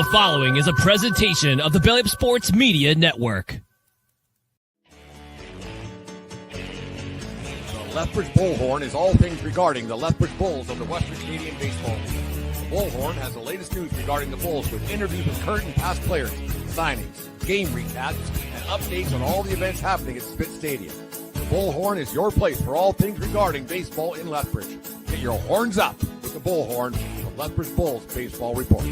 The following is a presentation of the Belly Up Sports Media Network. The Lethbridge Bullhorn is all things regarding the Lethbridge Bulls of the Western Canadian Baseball League. The Bullhorn has the latest news regarding the Bulls with interviews with current and past players, signings, game recaps, and updates on all the events happening at Spitz Stadium. The Bullhorn is your place for all things regarding baseball in Lethbridge. Get your horns up with the Bullhorn, the Lethbridge Bulls Baseball Report.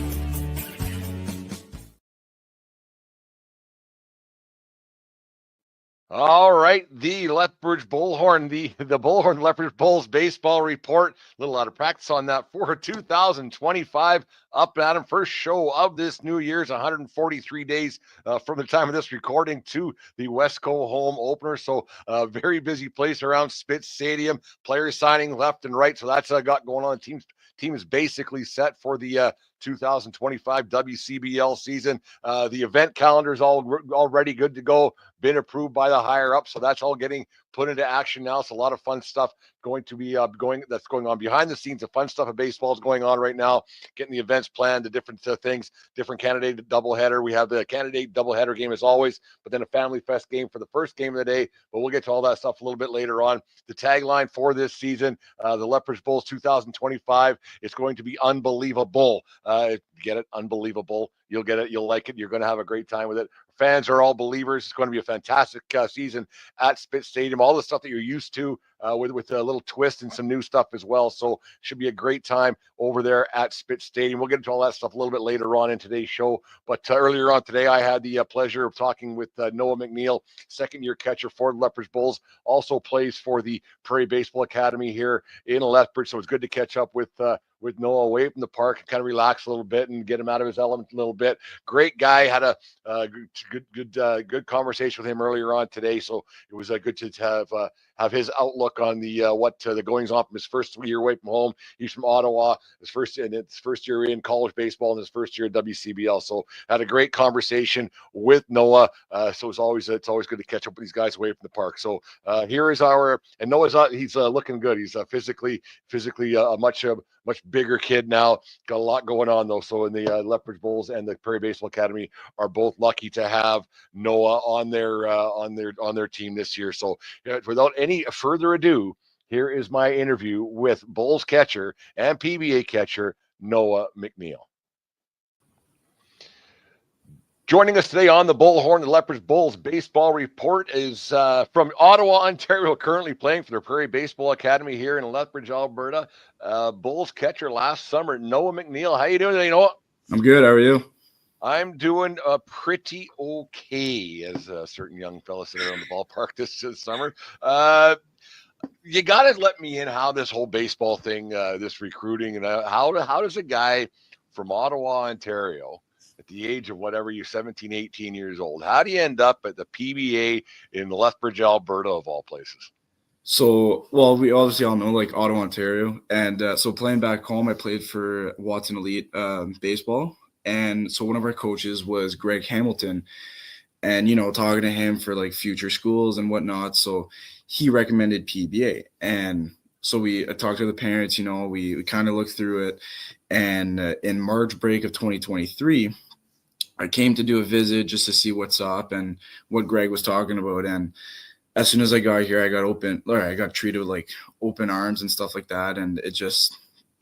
All right, the Lethbridge Bullhorn, the Bullhorn Lethbridge Bulls Baseball Report. A little out of practice on that for 2025. Up and at 'em, first show of this New Year's, 143 days from the time of this recording to the Westco home opener. So very busy place around Spitz Stadium. Players signing left and right. So that's got going on. Team is basically set for the 2025 WCBL season. The event calendar is already good to go, been approved by the higher up, so that's all getting put into action now. It's a lot of fun stuff going to be going on behind the scenes. The fun stuff of baseball is going on right now, getting the events planned, the different things, different candidate doubleheader. We have the candidate doubleheader game as always, but then a family fest game for the first game of the day, but we'll get to all that stuff a little bit later on. The tagline for this season, the Lethbridge Bulls 2025, it's going to be unbelievable. Get it? Unbelievable. You'll get it. You'll like it. You're going to have a great time with it. Fans are all believers. It's going to be a fantastic season at Spitz Stadium. All the stuff that you're used to with a little twist and some new stuff as well. So should be a great time over there at Spitz Stadium. We'll get into all that stuff a little bit later on in today's show. But earlier on today, I had the pleasure of talking with Noah McNeil, second-year catcher for the Lethbridge Bulls. Also plays for the Prairie Baseball Academy here in Lethbridge. So it's good to catch up with Noah away from the park and kind of relax a little bit and get him out of his element a little bit. Great guy. Had a good conversation with him earlier on today. So it was good to have his outlook on the the goings on from his first 3 year away from home. He's from Ottawa. His first year in college baseball and his first year at WCBL. So had a great conversation with Noah. So it's always good to catch up with these guys away from the park. So here is and Noah's he's looking good. He's physically a much bigger kid now. Got a lot going on though. So in the Lethbridge Bulls and the Prairie Baseball Academy are both lucky to have Noah on their team this year. So without any further ado, here is my interview with Bulls catcher and PBA catcher Noah McNeil. Joining us today on the Bullhorn, the Lethbridge Bulls Baseball Report is from Ottawa, Ontario, currently playing for the Prairie Baseball Academy here in Lethbridge, Alberta. Bulls catcher last summer, Noah McNeil. How you doing today, Noah? I'm good. How are you? I'm doing pretty okay, as a certain young fella said around the ballpark this summer. You got to let me in how this whole baseball thing, this recruiting, and how does a guy from Ottawa, Ontario, at the age of whatever you're 17, 18 years old, how do you end up at the PBA in Lethbridge, Alberta, of all places? So, well, we obviously all know like Ottawa, Ontario. And so playing back home, I played for Watson Elite baseball. And so one of our coaches was Greg Hamilton, and, talking to him for like future schools and whatnot. So he recommended PBA. And so I talked to the parents, we kind of looked through it. And in March break of 2023, I came to do a visit just to see what's up and what Greg was talking about. And as soon as I got here, I got treated with like open arms and stuff like that. And it just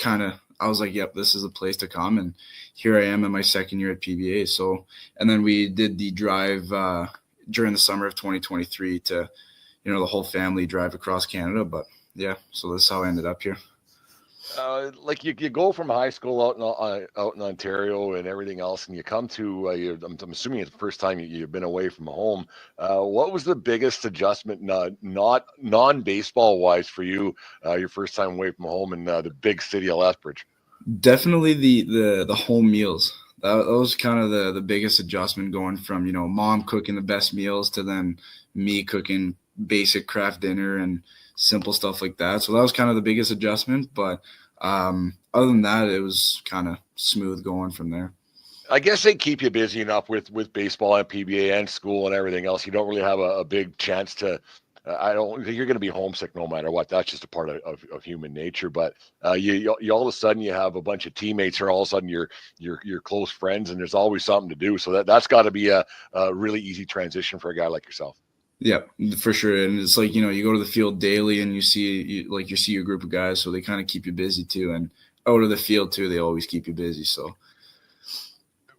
I was like, yep, this is a place to come. And here I am in my second year at PBA. So, and then we did the drive during the summer of 2023 to, the whole family drive across Canada. But yeah, so this is how I ended up here. Like you go from high school out in Ontario and everything else, and you come to I'm assuming it's the first time you've been away from home. What was the biggest adjustment, not non-baseball wise, for you your first time away from home in the big city of Lethbridge? Definitely the home meals. That was kind of the biggest adjustment, going from mom cooking the best meals to then me cooking basic craft dinner and simple stuff like that. So that was kind of the biggest adjustment. But other than that, it was kind of smooth going from there. I guess they keep you busy enough with baseball and PBA and school and everything else. You don't really have a big chance to I don't think you're going to be homesick no matter what. That's just a part of human nature. But you all of a sudden you have a bunch of teammates, or all of a sudden you're close friends, and there's always something to do. So that's got to be a really easy transition for a guy like yourself. Yeah, for sure. And it's like, you go to the field daily and you see your group of guys, so they kind of keep you busy too. And out of the field too, they always keep you busy. So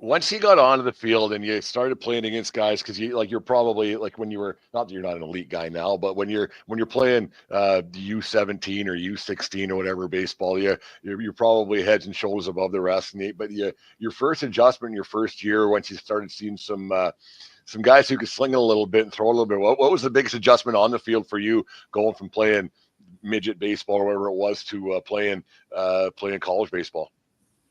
once you got onto the field and you started playing against guys, because you're probably like, when you were, not that you're not an elite guy now, but when you're playing the U17 or U16 or whatever baseball, you're probably heads and shoulders above the rest. But your first adjustment in your first year, once you started seeing some guys who could sling it a little bit and throw a little bit, what was the biggest adjustment on the field for you, going from playing midget baseball or whatever it was to playing college baseball?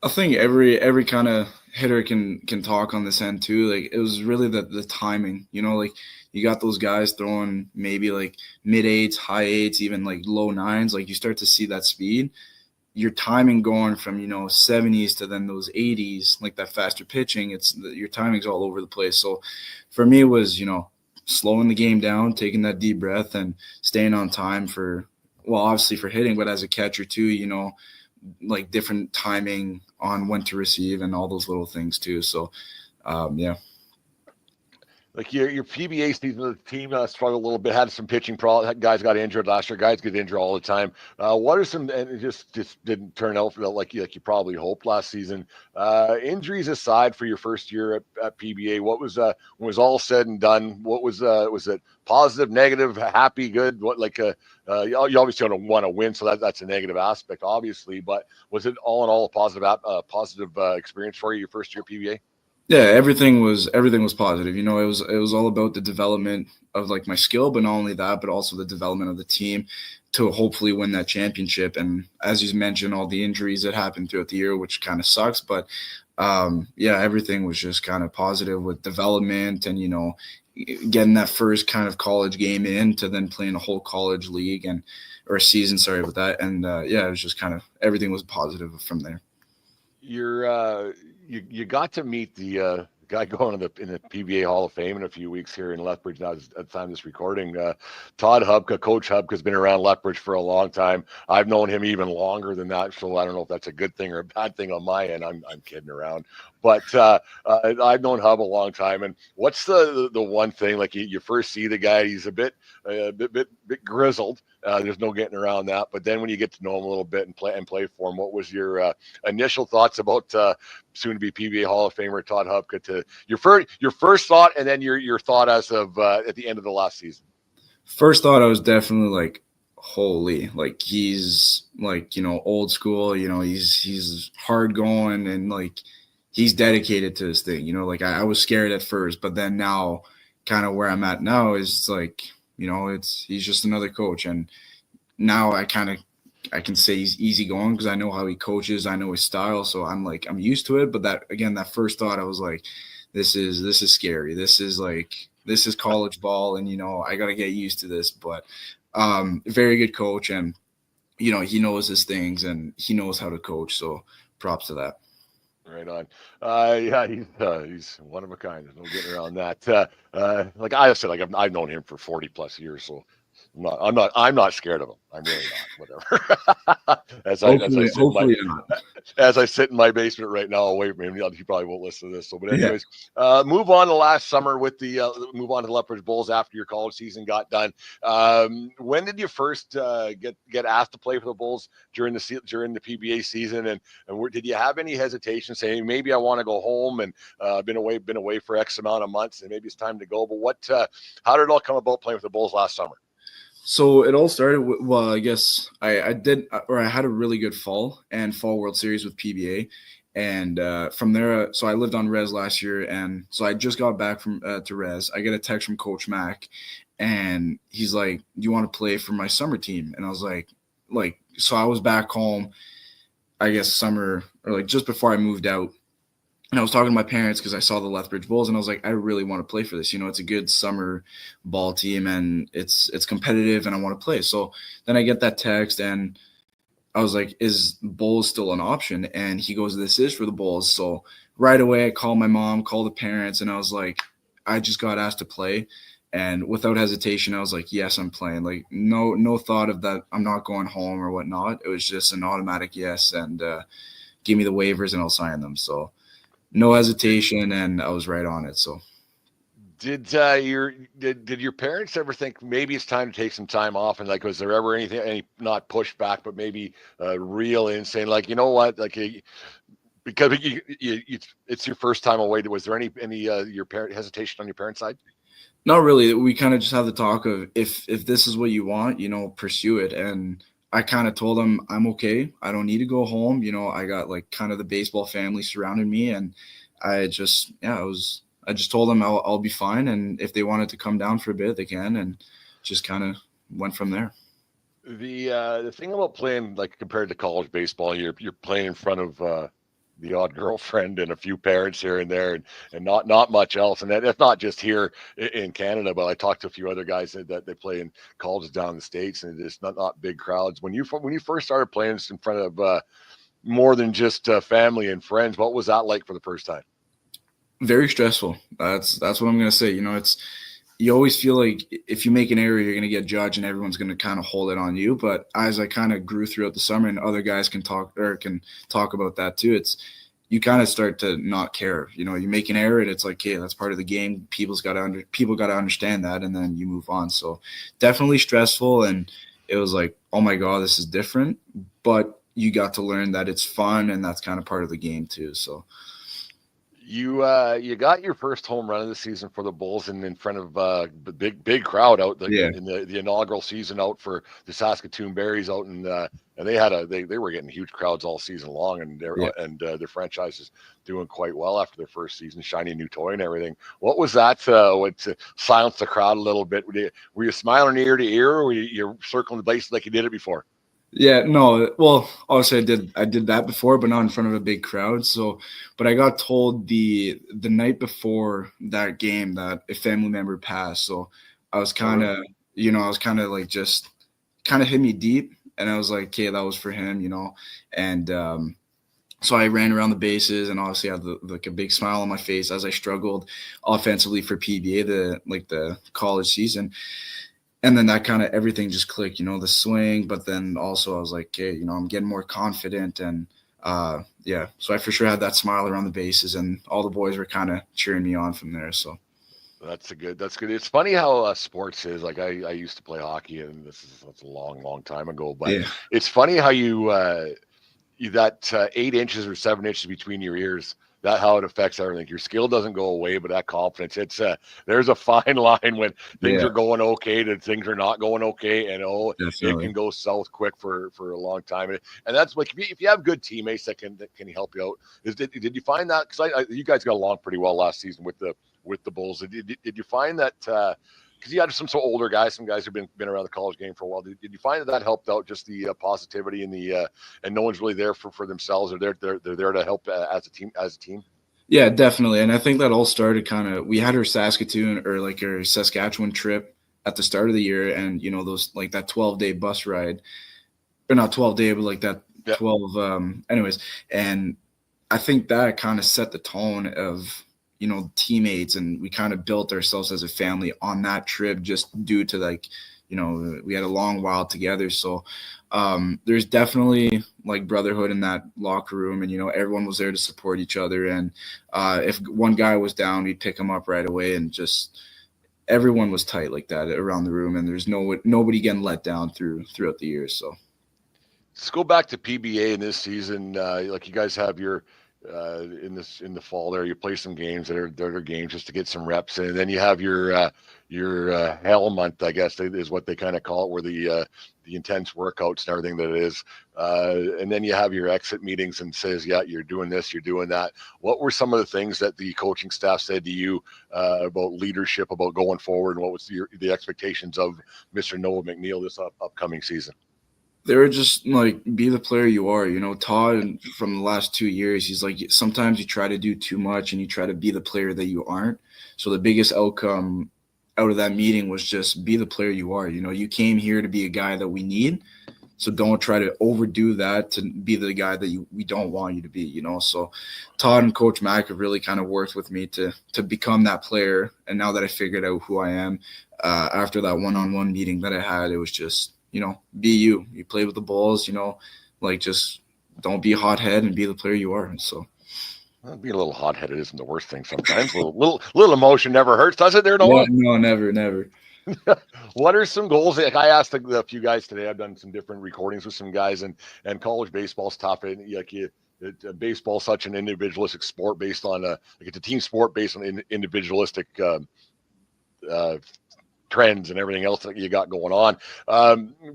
I think every kind of hitter can talk on this end too. Like, it was really the timing, like you got those guys throwing maybe like mid eights, high eights, even like low nines. Like, you start to see that speed, your timing going from 70s to then those 80s, like that faster pitching. Your timing's all over the place. So for me, it was slowing the game down, taking that deep breath, and staying on time obviously for hitting, but as a catcher too, like different timing on when to receive and all those little things too. So yeah. Like your PBA season, the team struggled a little bit, had some pitching problems. Guys got injured last year. Guys get injured all the time. What are some, and it just didn't turn out like you probably hoped last season. Injuries aside, for your first year at PBA, what was when it was all said and done? What was it positive, negative, happy, good? What you obviously don't want to win, so that's a negative aspect, obviously. But was it all in all a positive experience for you your first year PBA? Yeah, everything was positive. It was all about the development of like my skill, but not only that, but also the development of the team to hopefully win that championship. And as you mentioned, all the injuries that happened throughout the year, which kind of sucks. But yeah, everything was just kind of positive with development and getting that first kind of college game in to then playing a whole college league or a season. Sorry about that. And yeah, it was just kind of everything was positive from there. You got to meet the guy going in the PBA Hall of Fame in a few weeks here in Lethbridge. Now, at the time of this recording, Todd Hubka, Coach Hubka's been around Lethbridge for a long time. I've known him even longer than that, so I don't know if that's a good thing or a bad thing on my end. I'm kidding around, but I've known Hub a long time. And what's the one thing, like you first see the guy, he's a bit grizzled. There's no getting around that. But then when you get to know him a little bit and play for him, what was your initial thoughts about soon-to-be PBA Hall of Famer Todd Hubka? To your first thought, and then your thought as of at the end of the last season. First thought, I was definitely like, holy, like he's like old school. He's hard going and like he's dedicated to his thing. Like I was scared at first, but then now, kind of where I'm at now is like. He's just another coach. And now I can say he's easygoing because I know how he coaches. I know his style. So I'm used to it. But that first thought, I was like, this is scary. This is college ball. And, I got to get used to this. But very good coach. And, he knows his things and he knows how to coach. So props to that. Right on. Yeah, he's one of a kind. There's no getting around that. Like I said, like I've known him for 40 plus years, so I'm not scared of him. I'm really not. Whatever. As I sit in my basement right now away from him, he probably won't listen to this. So, but anyways, move on to last summer with move on to the Lethbridge Bulls after your college season got done. When did you first get asked to play for the Bulls during the PBA season, and did you have any hesitation saying maybe I want to go home and been away for X amount of months and maybe it's time to go? But how did it all come about playing for the Bulls last summer? So it all started with, well, I guess I had a really good fall World Series with PBA. And from there, so I lived on Res last year. And so I just got back from to Res. I get a text from Coach Mac and he's like, do you want to play for my summer team? And I was like, so I was back home, I guess summer or like just before I moved out. And I was talking to my parents because I saw the Lethbridge Bulls and I was like, I really want to play for this. It's a good summer ball team and it's competitive and I want to play. So then I get that text and I was like, is Bulls still an option? And he goes, this is for the Bulls. So right away I called my mom, called the parents, and I was like, I just got asked to play. And without hesitation, I was like, yes, I'm playing. Like no thought of that I'm not going home or whatnot. It was just an automatic yes, and give me the waivers and I'll sign them. So no hesitation, and I was right on it. So Did your parents ever think maybe it's time to take some time off? And like, was there ever any not pushback, but maybe real in saying like, you know what, like because it's your first time away. Was there any your parent hesitation on your parents' side? not really. We kind of just have the talk of if this is what you want, pursue it. And I kind of told them I'm okay. I don't need to go home. I got like kind of the baseball family surrounding me, and I just I just told them I'll be fine, and if they wanted to come down for a bit, they can, and just kind of went from there. The thing about playing like compared to college baseball, you're playing in front of the odd girlfriend and a few parents here and there, and not much else. And that's not just here in Canada, but I talked to a few other guys that they play in colleges down in the States, and it's not big crowds. When you first started playing in front of more than just family and friends, what was that like for the first time? Very stressful. That's what I'm gonna say. You always feel like if you make an error, you're gonna get judged, and everyone's gonna kind of hold it on you. But as I kind of grew throughout the summer, and other guys can talk about that too, you kind of start to not care. You make an error, and it's like, hey, that's part of the game. People got to understand that, and then you move on. So definitely stressful, and it was like, oh my god, this is different. But you got to learn that it's fun, and that's kind of part of the game too. So. You got your first home run of the season for the Bulls, and in front of the big crowd out in the inaugural season out for the Saskatoon Berries out, and they were getting huge crowds all season long, and their franchise is doing quite well after their first season, shiny new toy and everything. What was that? To silence the crowd a little bit? Were you smiling ear to ear, or were you circling the bases like you did it before? Yeah, no. Well, obviously I did that before, but not in front of a big crowd. So, but I got told the night before that game that a family member passed. So I was kind of, like just kind of hit me deep, and I was like, okay, that was for him, and so I ran around the bases, and obviously had like a big smile on my face as I struggled offensively for PBA the college season. And then that kind of everything just clicked, the swing. But then also I was like, okay, I'm getting more confident. And so I for sure had that smile around the bases, and all the boys were kind of cheering me on from there. So that's good. It's funny how sports is. Like I used to play hockey, and that's a long time ago. But it's funny how you that 8 inches or 7 inches between your ears, that how it affects everything. Your skill doesn't go away, but that confidence, it's there's a fine line when things are going okay to things are not going okay, and it can go south quick for a long time. And that's like if you have good teammates that can help you out. Did you find that? Because you guys got along pretty well last season with the Bulls. Did you find that? Because you had some older guys, some guys who've been around the college game for a while. Did you find that helped out, just the positivity and and no one's really there for themselves, or they're there to help as a team? Yeah, definitely. And I think that all started we had our Saskatchewan trip at the start of the year, and those like that 12-day bus ride, or not 12-day, but like that 12 anyways. And I think that kind of set the tone of teammates, and we kind of built ourselves as a family on that trip, just due to we had a long while together. So there's definitely like brotherhood in that locker room, and everyone was there to support each other. And if one guy was down, we'd pick him up right away, and just everyone was tight like that around the room, and there's nobody getting let down throughout the years. So let's go back to PBA in this season. Like you guys have your in the fall there, you play some games that are games just to get some reps in, and then you have your hell month, I guess is what they kind of call it, where the intense workouts and everything that it is, and then you have your exit meetings and says, yeah, you're doing this, you're doing that. What were some of the things that the coaching staff said to you about leadership, about going forward, and what was the expectations of Mr. Noah McNeil this upcoming season? They were just like, be the player you are. Todd, from the last 2 years, he's like, sometimes you try to do too much and you try to be the player that you aren't. So the biggest outcome out of that meeting was just be the player you are. You came here to be a guy that we need, So don't try to overdo that to be the guy that we don't want you to be, you know? So Todd and Coach Mack have really kind of worked with me to become that player. And now that I figured out who I am, after that one-on-one meeting that I had, it was just, you know, be you. You play with the Bulls, you know, like just don't be a hothead and be the player you are. And so being a little hot-headed isn't the worst thing sometimes. little emotion never hurts, does it there, Noah? no, never. What are some goals? Like I asked a few guys today. I've done some different recordings with some guys, and college baseball's tough. And baseball's such an individualistic sport based on like it's a team sport based on individualistic trends and everything else that you got going on.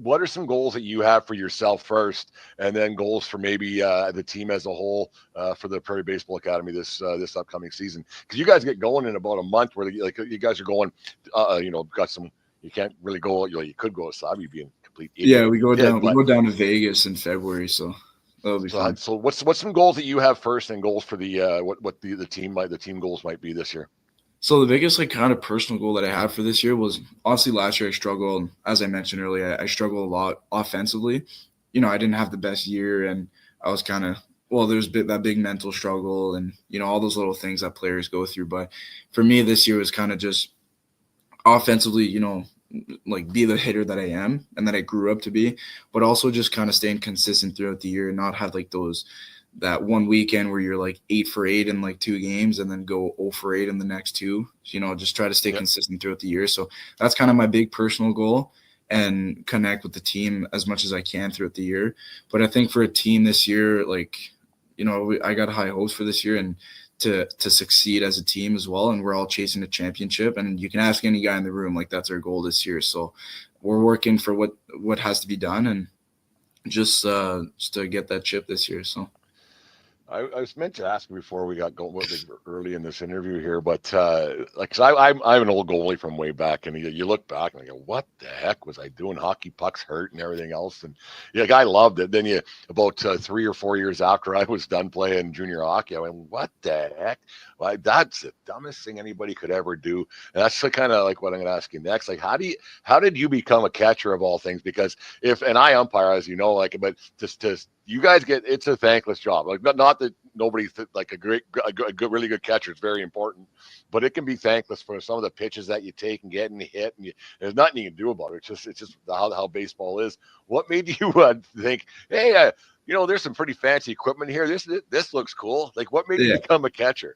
What are some goals that you have for yourself first, and then goals for maybe the team as a whole for the Prairie Baseball Academy this upcoming season? Because you guys get going in about a month, where like you guys are going, got some. You can't really go. You could go outside. You'd be in complete. Yeah, we go down. We go down to Vegas in February, so that'll be fun. So what's some goals that you have first, and goals for the what the team goals might be this year? So the biggest like kind of personal goal that I had for this year was honestly last year I struggled. As I mentioned earlier, I struggled a lot offensively. You know, I didn't have the best year, and I was kind of there's that big mental struggle, and you know all those little things that players go through. But for me, this year was kind of just offensively, you know, like be the hitter that I am and that I grew up to be, but also just kind of staying consistent throughout the year and not have like that one weekend where you're like 8 for 8 in like 2 games and then go 0 for 8 in the next 2, you know, just try to stay consistent throughout the year. So that's kind of my big personal goal, and connect with the team as much as I can throughout the year. But I think for a team this year, like, you know, I got high hopes for this year and to succeed as a team as well. And we're all chasing a championship, and you can ask any guy in the room, like that's our goal this year. So we're working for what has to be done, and just to get that chip this year. So I was meant to ask before we got going early in this interview here, but like, cause I'm an old goalie from way back, and you look back and you go, what the heck was I doing? Hockey pucks hurt and everything else, and I loved it. Then about 3 or 4 years after I was done playing junior hockey, I went, what the heck? Well, that's the dumbest thing anybody could ever do. And that's kind of like what I'm going to ask you next. Like, how did you become a catcher of all things? Because and I umpire, as you know, like, but just you guys it's a thankless job. Like, not that nobody's like a good, really good catcher. It's very important, but it can be thankless for some of the pitches that you take and getting hit, and there's nothing you can do about it. It's just how baseball is. What made you think, hey, there's some pretty fancy equipment here. This looks cool. Like, what made you become a catcher?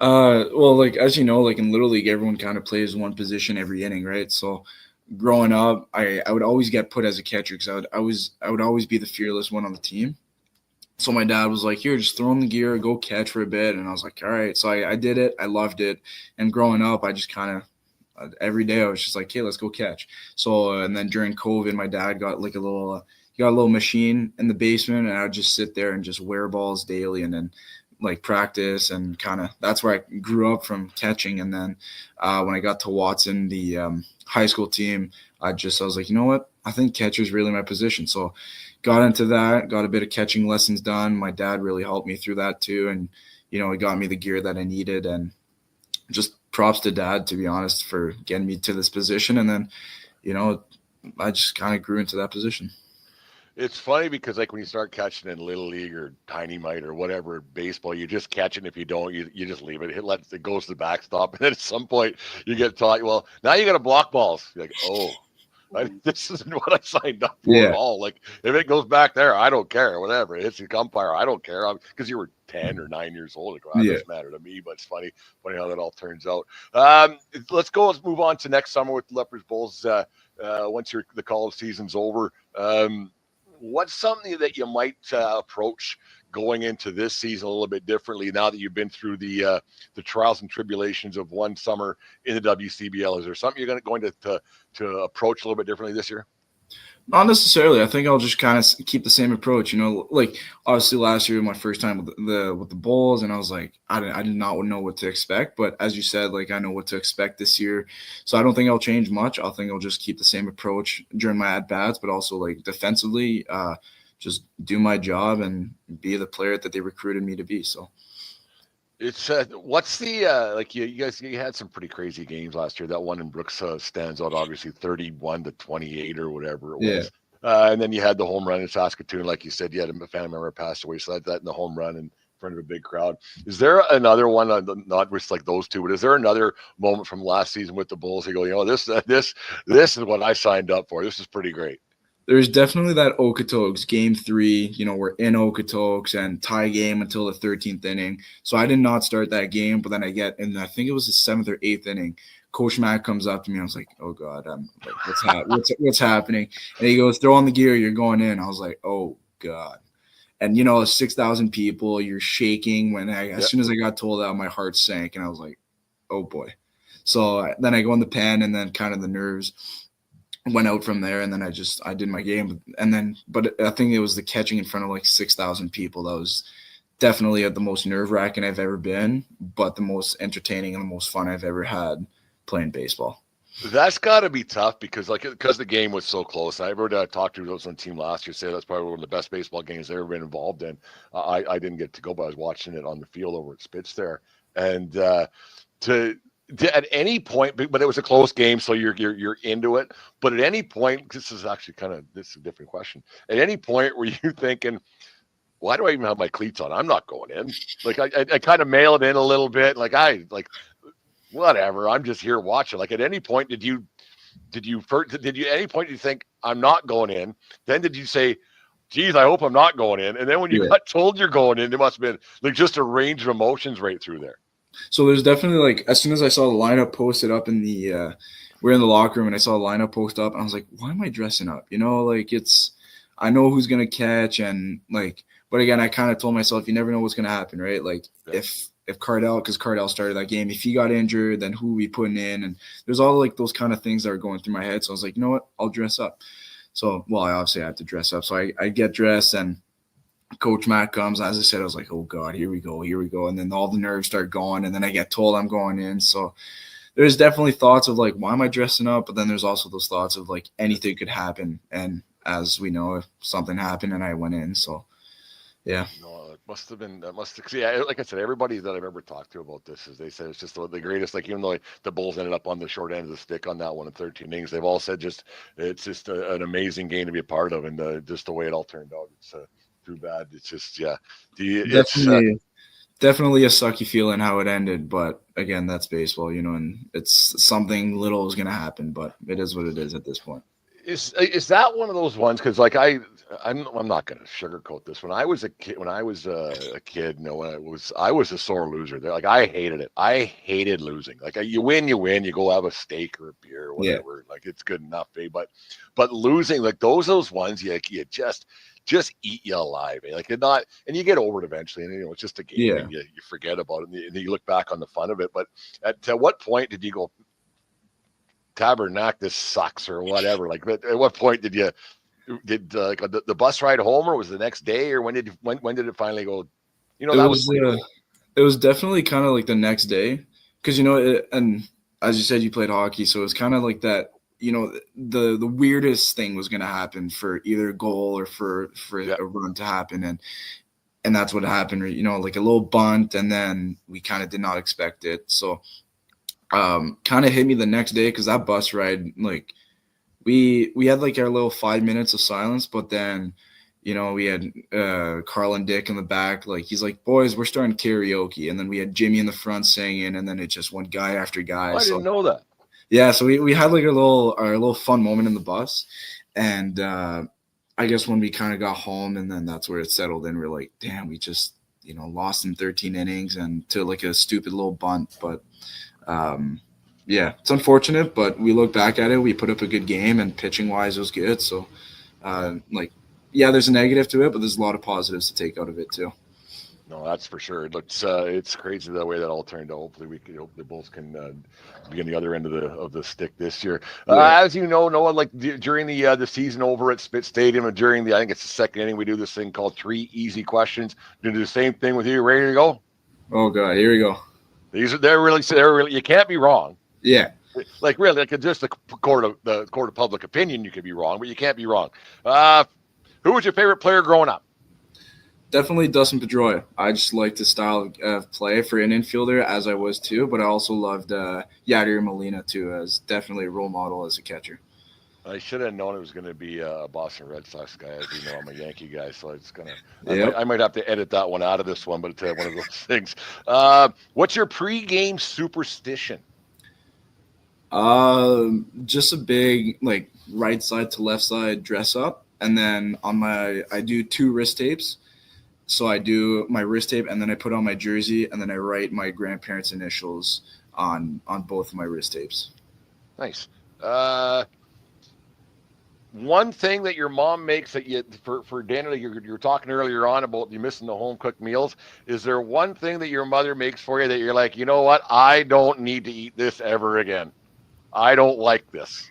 Well, like, as you know, like in Little League, everyone kind of plays one position every inning, right? So growing up, I would always get put as a catcher because I would always be the fearless one on the team. So my dad was like, here, just throw in the gear, go catch for a bit. And I was like, all right. So I did it. I loved it. And growing up, I just kind of every day I was just like, hey, let's go catch. So and then during COVID, my dad got like a little machine in the basement, and I would just sit there and just wear balls daily, and then like practice, and kind of that's where I grew up from catching. And then when I got to Watson, the high school team, I was like, you know what? I think catcher is really my position. So got into that, got a bit of catching lessons done. My dad really helped me through that too. And, it got me the gear that I needed, and just props to Dad, to be honest, for getting me to this position. And then, I just kind of grew into that position. It's funny because like when you start catching in Little League or Tiny Mite or whatever baseball, you just catch it. And if you don't, you just leave it. It goes to the backstop. And then at some point you get taught, well, now you got to block balls. You're like, oh, this isn't what I signed up for at all. Like, if it goes back there, I don't care. Whatever. It's the umpire. I don't care. Because you were 10 or 9 years old. It doesn't matter to me, but it's funny how that all turns out. Let's move on to next summer with the Lethbridge Bulls. Once the college season's over, what's something that you might approach going into this season a little bit differently now that you've been through the trials and tribulations of one summer in the WCBL? Is there something you're going to approach a little bit differently this year? Not necessarily. I think I'll just kind of keep the same approach. Like obviously last year, my first time with the Bulls, and I was like, I did not know what to expect. But as you said, like, I know what to expect this year, so I don't think I'll change much. I think I'll just keep the same approach during my at bats, but also like defensively, just do my job and be the player that they recruited me to be. So. It's what's the like you guys had some pretty crazy games last year. That one in Brooks stands out, obviously 31-28 or whatever it was. And then you had the home run in Saskatoon, like you said. You had a family member passed away, so that in the home run in front of a big crowd. Is there another one, not just like those two, but is there another moment from last season with the Bulls? You go, this is what I signed up for. This is pretty great. There's definitely that Okotoks game 3. We're in Okotoks and tie game until the 13th inning. So I did not start that game, but then I think it was the 7th or 8th inning. Coach Matt comes up to me. I was like, "Oh God, I'm like, what's happening?" And he goes, "Throw on the gear. You're going in." I was like, "Oh God." And 6,000 people. You're shaking. As soon as I got told that, my heart sank, and I was like, "Oh boy." So then I go in the pen, and then kind of the nerves went out from there, and then I did my game, but I think it was the catching in front of like 6,000 people that was definitely the most nerve-wracking I've ever been, but the most entertaining and the most fun I've ever had playing baseball. That's got to be tough because the game was so close. I heard talked to those on the team last year say that's probably one of the best baseball games they've ever been involved in. I didn't get to go, but I was watching it on the field over at Spitz there, and at any point, but it was a close game, so you're into it. But at any point, this is a different question. At any point, were you thinking, why do I even have my cleats on? I'm not going in. Like I kind of mail it in a little bit. Whatever. I'm just here watching. Like at any point, did you at any point you think I'm not going in? Then did you say, geez, I hope I'm not going in? And then when you got told you're going in, there must have been like just a range of emotions right through there. So there's definitely as soon as I saw the lineup posted up in the we're in the locker room and I saw the lineup post up and I was like, why am I dressing up? I know who's gonna catch and but again, I kind of told myself you never know what's gonna happen, right? If Cardell, because Cardell started that game, if he got injured, then who are we putting in? And there's all those kind of things that are going through my head. So I was like, you know what? I'll dress up. So, I obviously have to dress up. So I get dressed and Coach Matt comes. As I said, I was like, oh God, here we go. And then all the nerves start going. And then I get told I'm going in. So there's definitely thoughts of why am I dressing up? But then there's also those thoughts of anything could happen. And as we know, if something happened and I went in. So, yeah. No, yeah, like I said, everybody that I've ever talked to about this is they said it's just the greatest. Even though the Bulls ended up on the short end of the stick on that one in 13 innings, they've all said it's just an amazing game to be a part of, and just the way it all turned out, it's too bad. It's just definitely a sucky feeling how it ended, but again, that's baseball, and it's something little is gonna happen, but it is what it is at this point. Is that one of those ones? Because I'm not going to sugarcoat this. When I was a kid, I was a sore loser. I hated it. I hated losing. You win, you go have a steak or a beer or whatever. Yeah. It's good enough, eh? But losing, those ones, you just eat you alive. Eh? And you get over it eventually. And it's just a game. Yeah. And you forget about it, and you look back on the fun of it. But at what point did you go, Tabernacle, this sucks or whatever? At what point did the bus ride home, or was it the next day, or when did it finally go? It was definitely kind of the next day because and as you said, you played hockey, so it was kind of like that. The weirdest thing was going to happen for either a goal or for a run to happen, and that's what happened. A little bunt, and then we kind of did not expect it, so. Kind of hit me the next day because that bus ride, we had our little 5 minutes of silence, but then, we had Carl and Dick in the back. He's like, boys, we're starting karaoke, and then we had Jimmy in the front singing, and then it just went guy after guy. I didn't know that. Yeah, so we had our little fun moment in the bus, and I guess when we kind of got home, and then that's where it settled in. We're like, damn, we just lost in 13 innings and to a stupid little bunt, but. Yeah, it's unfortunate, but we look back at it. We put up a good game, and pitching wise, it was good. So, there's a negative to it, but there's a lot of positives to take out of it too. No, that's for sure. It's crazy the way that all turned out. Hopefully, the Bulls can be on the other end of the stick this year. As you know, Noah, during the season over at Spitz Stadium, and I think it's the second inning, we do this thing called 3 easy questions. Do the same thing with you. Ready to go? Oh God, here we go. They're really you can't be wrong. Yeah. Just the court of public opinion, you could be wrong, but you can't be wrong. Who was your favorite player growing up? Definitely Dustin Pedroia. I just liked his style of play for an infielder, as I was too, but I also loved Yadier Molina too, as definitely a role model as a catcher. I should have known it was going to be a Boston Red Sox guy. As you know, I'm a Yankee guy, so it's gonna. Yep. I might have to edit that one out of this one, but it's one of those things. What's your pregame superstition? Just a big like right side to left side dress up, and then I do 2 wrist tapes. So I do my wrist tape, and then I put on my jersey, and then I write my grandparents' initials on both of my wrist tapes. Nice. One thing that your mom makes that you for dinner, you're talking earlier on about you missing the home cooked meals. Is there one thing that your mother makes for you that you're like, you know what? I don't need to eat this ever again. I don't like this.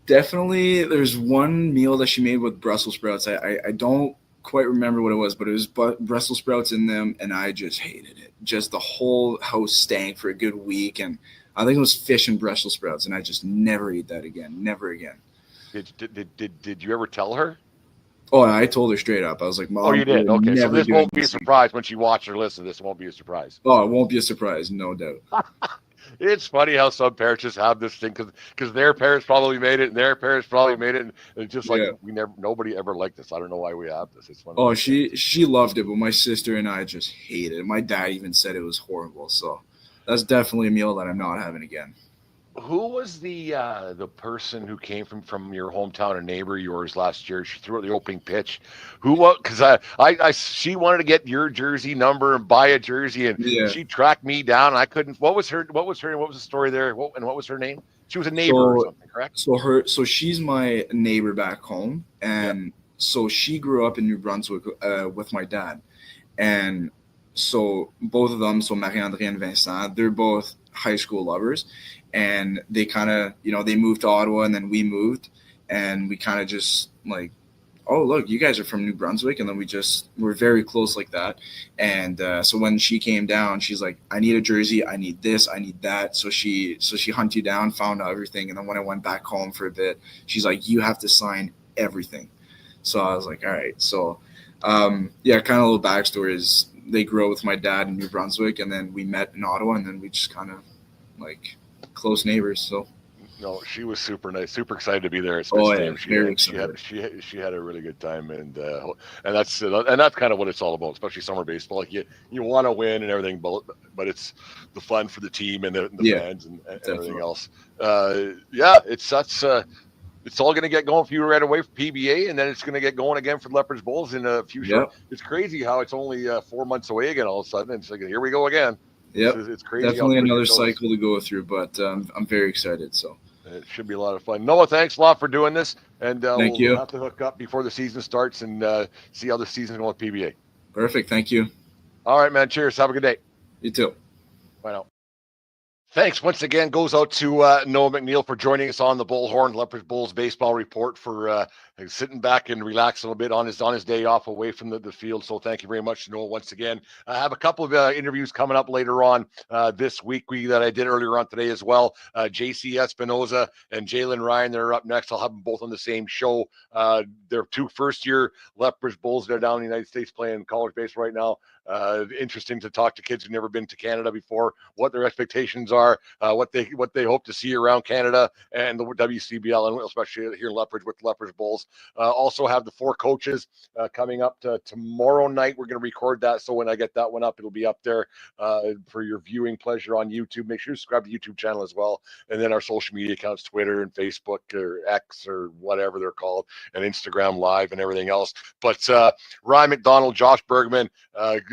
Definitely, there's one meal that she made with Brussels sprouts. I don't quite remember what it was, but it was Brussels sprouts in them, and I just hated it. Just the whole house stank for a good week, and I think it was fish and Brussels sprouts, and I just never eat that again. Never again. Did you ever tell her? Oh, I told her straight up. I was like, Oh, Mom, you did. we're Okay, so never this doing won't be a this again. surprise when she watches or listens. This won't be a surprise. Oh, it won't be a surprise, no doubt. It's funny how some parents just have this thing because their parents probably made it and their parents probably made it, and it's just like Yeah. nobody ever liked this. I don't know why we have this. It's one of Oh, those things. she loved it, but my sister and I just hated it. My dad even said it was horrible. So that's definitely a meal that I'm not having again. Who was the person who came from your hometown, a neighbor of yours last year? She threw out the opening pitch. Who was? Because she wanted to get your jersey number and buy a jersey, and Yeah. she tracked me down. And I couldn't. What was her? What was the story there? What was her name? She was a neighbor or So something, correct? so she's my neighbor back home, Yeah. and so she grew up in New Brunswick with my dad, and so both of them, so Marie-André and Vincent, they're both high school lovers, and they kind of they moved to Ottawa, and then we moved, and we kind of just like, oh look, you guys are from New Brunswick, and then we're very close like that. And so when she came down, she's like, I need a jersey, I need this, I need that. So she hunted you down, found out everything, and then when I went back home for a bit, she's like, you have to sign everything. So I was like, all right. So yeah, kind of a little backstory is they grew up with my dad in New Brunswick, and then we met in Ottawa, and then we just kind of like close neighbors. So No, she was super nice, super excited to be there at oh Smith yeah, Stadium. very She had excited. she had a really good time, and that's kind of what it's all about, especially summer baseball. Like you want to win and everything, but it's the fun for the team and the Yeah, fans and everything definitely. else. Yeah, it's all going to get going for you right away for PBA, and then it's going to get going again for Lethbridge Bulls in a few short. Yep. It's crazy how it's only 4 months away again. All of a sudden, it's like here we go again. Yep. It's crazy how Definitely quick another it goes. cycle to go through, but I'm very excited. So It should be a lot of fun. Noah, thanks a lot for doing this, and thank we'll you. have to hook up before the season starts and see how the season's going with PBA. Perfect. Thank you. All right, man. Cheers. Have a good day. You too. Bye now. Thanks once again goes out to Noah McNeil for joining us on the Bullhorn Lethbridge Bulls baseball report for sitting back and relaxing a little bit on his day off away from the field. So thank you very much, Noah, once again. I have a couple of interviews coming up later on this week that I did earlier on today as well. JC Espinoza and Jalen Ryan, they're up next. I'll have them both on the same show. They're 2 first-year Lethbridge Bulls. They're down in the United States playing college baseball right now. Interesting to talk to kids who've never been to Canada before, what their expectations are, what they hope to see around Canada and the WCBL, and especially here in Lethbridge with Lethbridge Bulls. Also have the 4 coaches coming up to tomorrow night. We're going to record that, so when I get that one up, it'll be up there for your viewing pleasure on YouTube. Make sure you subscribe to the YouTube channel as well, and then our social media accounts, Twitter and Facebook or X or whatever they're called, and Instagram Live and everything else. But Ryan McDonald, Josh Bergman,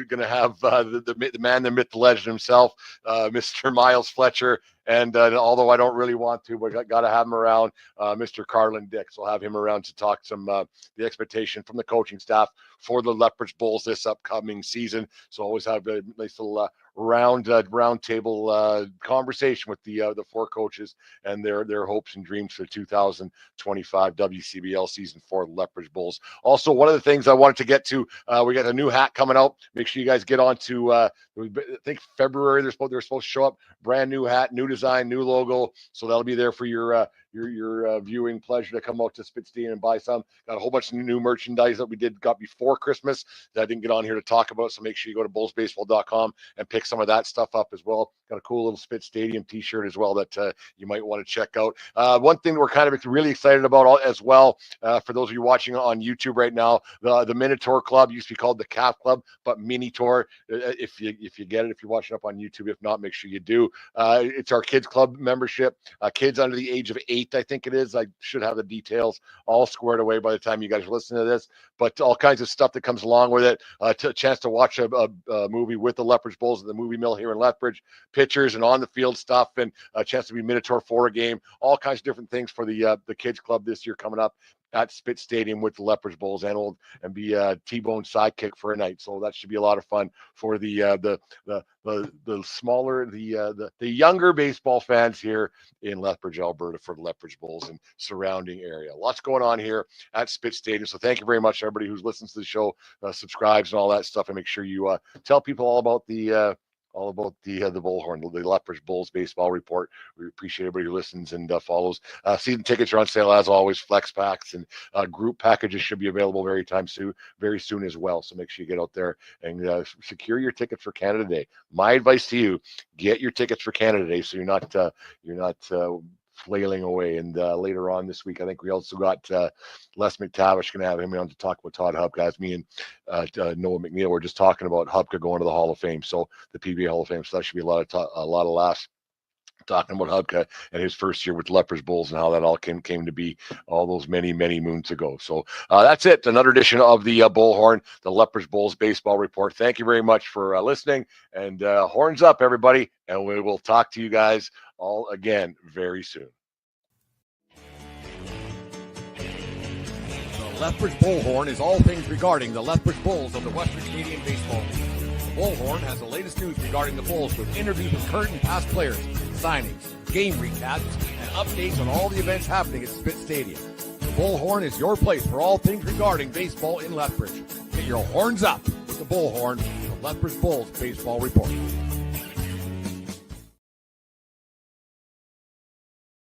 going to have the man, the myth, the legend himself, Mr. Miles Fletcher, and although I don't really want to, but got to have him around, Mr. Carlin Dix. We'll have him around to talk some the expectation from the coaching staff for the Lethbridge Bulls this upcoming season. So always have a nice little round table conversation with the 4 coaches and their hopes and dreams for the 2025 WCBL season for the Lethbridge Bulls. Also, one of the things I wanted to get to, we got a new hat coming out. Make sure you guys get on to I think February they're supposed to show up. Brand new hat, new design, new logo. So that'll be there for your your viewing pleasure to come out to Spit Stadium and buy some. Got a whole bunch of new merchandise that we got before Christmas that I didn't get on here to talk about. So make sure you go to bullsbaseball.com and pick some of that stuff up as well. Got a cool little Spit Stadium t-shirt as well that you might want to check out. One thing we're kind of really excited about as well, for those of you watching on YouTube right now, the Minotaur Club used to be called the Calf Club, but Minotaur, if you get it, if you're watching up on YouTube. If not, make sure you do. It's our kids club membership. Kids under the age of 8, I think it is. I should have the details all squared away by the time you guys listen to this. But all kinds of stuff that comes along with it. A chance to watch a movie with the Lethbridge Bulls at the movie mill here in Lethbridge. Pictures and on the field stuff, and a chance to be Minotaur for a game. All kinds of different things for the kids club this year coming up at Spit Stadium with the Lethbridge Bulls, and be a T-Bone sidekick for a night. So that should be a lot of fun for the smaller, the younger baseball fans here in Lethbridge, Alberta, for the Lethbridge Bulls and surrounding area. Lots going on here at Spit Stadium. So thank you very much, everybody who listens to the show, subscribes and all that stuff, and make sure you tell people all about the Bullhorn, the Lethbridge Bulls baseball report. We appreciate everybody who listens and follows. Season tickets are on sale as always. Flex packs and group packages should be available very soon as well. So make sure you get out there and secure your tickets for Canada Day. My advice to you: get your tickets for Canada Day so you're not flailing away. And later on this week, I think we also got Les McTavish, going to have him on to talk about Todd Hubka. As me and Noah McNeil were just talking about Hubka going to the Hall of Fame, so the PBA Hall of Fame. So that should be a lot of laughs talking about Hubka and his first year with the Lethbridge Bulls and how that all came to be all those many moons ago. So that's it. Another edition of the Bullhorn, the Lethbridge Bulls baseball report. Thank you very much for listening, and horns up, everybody. And we will talk to you guys all again very soon. The Lethbridge Bullhorn is all things regarding the Lethbridge Bulls of the Western Canadian Baseball League. The Bullhorn has the latest news regarding the Bulls with interviews with current and past players, signings, game recaps, and updates on all the events happening at Spit Stadium. The Bullhorn is your place for all things regarding baseball in Lethbridge. Get your horns up with the Bullhorn, the Lethbridge Bulls baseball report.